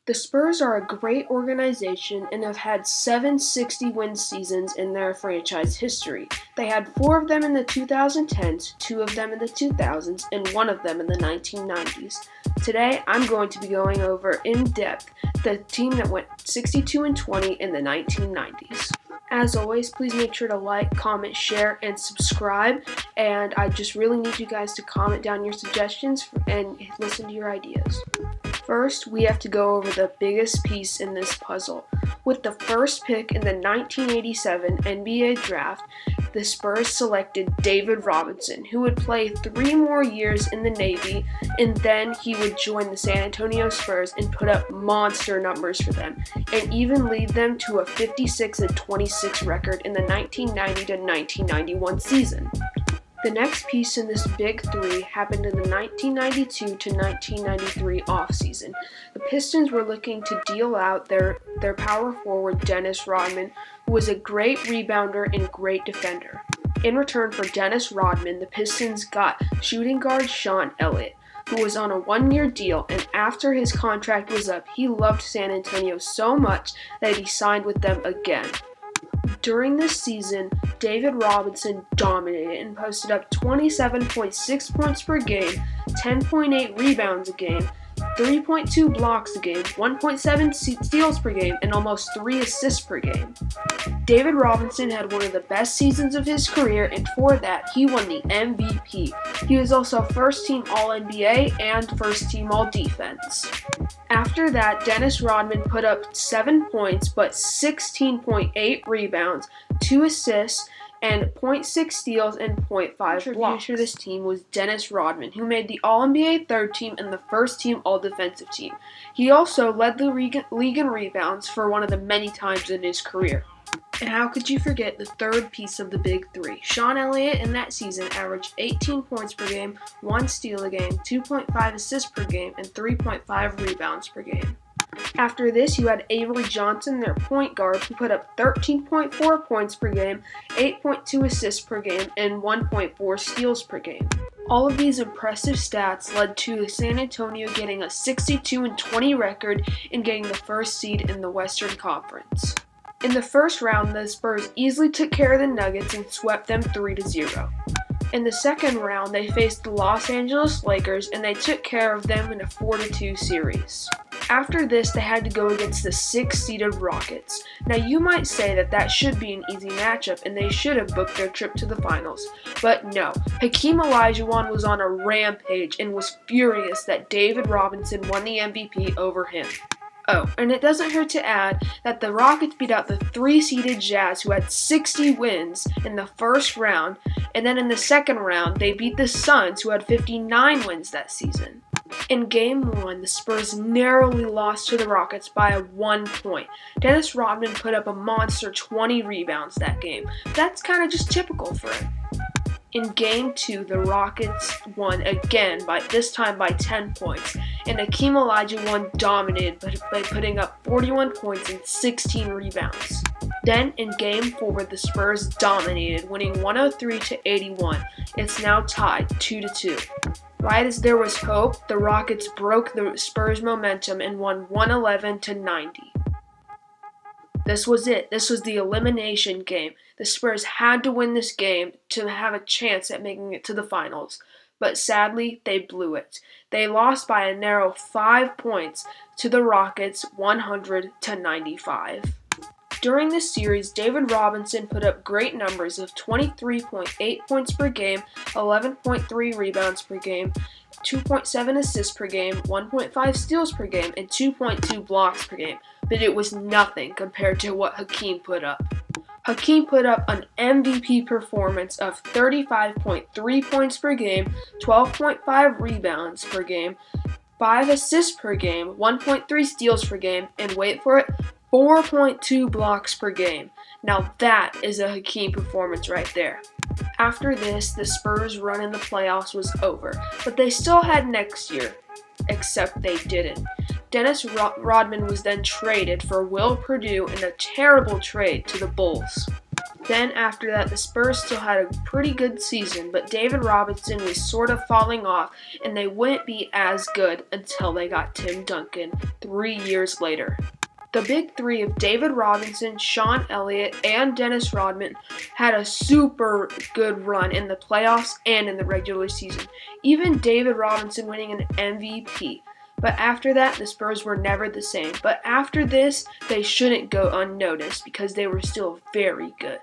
The Spurs are a great organization and have had 7 60-win seasons in their franchise history. They had 4 of them in the 2010s, 2 of them in the 2000s, and 1 of them in the 1990s. Today, I'm going to be going over in depth the team that went 62-20 in the 1990s. As always, please make sure to like, comment, share, and subscribe. And I just really need you guys to comment down your suggestions and listen to your ideas. First, we have to go over the biggest piece in this puzzle. With the first pick in the 1987 NBA Draft, the Spurs selected David Robinson, who would play 3 more years in the Navy, and then he would join the San Antonio Spurs and put up monster numbers for them, and even lead them to a 56-26 record in the 1990-1991 season. The next piece in this big 3 happened in the 1992 to 1993 offseason. The Pistons were looking to deal out their power forward Dennis Rodman, who was a great rebounder and great defender. In return for Dennis Rodman, the Pistons got shooting guard Sean Elliott, who was on a 1-year deal, and after his contract was up, he loved San Antonio so much that he signed with them again. During this season, David Robinson dominated and posted up 27.6 points per game, 10.8 rebounds a game, 3.2 blocks a game, 1.7 steals per game, and almost 3 assists per game. David Robinson had one of the best seasons of his career, and for that, he won the MVP. He was also first-team All-NBA and first-team All-Defense. After that, Dennis Rodman put up 7 points, but 16.8 rebounds, 2 assists, and 0.6 steals and 0.5 blocks. For this team was Dennis Rodman, who made the All-NBA third team and the first-team All-Defensive team. He also led the league in rebounds for one of the many times in his career. And how could you forget the third piece of the big 3? Sean Elliott in that season averaged 18 points per game, 1 steal a game, 2.5 assists per game, and 3.5 rebounds per game. After this, you had Avery Johnson, their point guard, who put up 13.4 points per game, 8.2 assists per game, and 1.4 steals per game. All of these impressive stats led to San Antonio getting a 62-20 record and getting the first seed in the Western Conference. In the first round, the Spurs easily took care of the Nuggets and swept them 3-0. In the second round, they faced the Los Angeles Lakers and they took care of them in a 4-2 series. After this, they had to go against the 6-seeded Rockets. Now you might say that should be an easy matchup and they should have booked their trip to the finals. But no, Hakeem Olajuwon was on a rampage and was furious that David Robinson won the MVP over him. Oh, and it doesn't hurt to add that the Rockets beat out the 3-seeded Jazz, who had 60 wins in the first round, and then in the second round, they beat the Suns, who had 59 wins that season. In Game 1, the Spurs narrowly lost to the Rockets by 1 point. Dennis Rodman put up a monster 20 rebounds that game. That's kind of just typical for him. In Game 2, the Rockets won again, this time by 10 points, and Hakeem Olajuwon dominated by putting up 41 points and 16 rebounds. Then in Game 4, the Spurs dominated, winning 103-81. It's now tied 2-2. Right as there was hope, the Rockets broke the Spurs' momentum and won 111-90. This was it. This was the elimination game. The Spurs had to win this game to have a chance at making it to the finals. But sadly, they blew it. They lost by a narrow 5 points to the Rockets, 100-95. During this series, David Robinson put up great numbers of 23.8 points per game, 11.3 rebounds per game, 2.7 assists per game, 1.5 steals per game, and 2.2 blocks per game. But it was nothing compared to what Hakeem put up. Hakeem put up an MVP performance of 35.3 points per game, 12.5 rebounds per game, 5 assists per game, 1.3 steals per game, and wait for it, 4.2 blocks per game. Now that is a Hakeem performance right there. After this, the Spurs' run in the playoffs was over, but they still had next year, except they didn't. Dennis Rodman was then traded for Will Perdue in a terrible trade to the Bulls. Then after that, the Spurs still had a pretty good season, but David Robinson was sort of falling off, and they wouldn't be as good until they got Tim Duncan 3 years later. The big three of David Robinson, Sean Elliott, and Dennis Rodman had a super good run in the playoffs and in the regular season, even David Robinson winning an MVP. But after that, the Spurs were never the same. But after this, they shouldn't go unnoticed because they were still very good.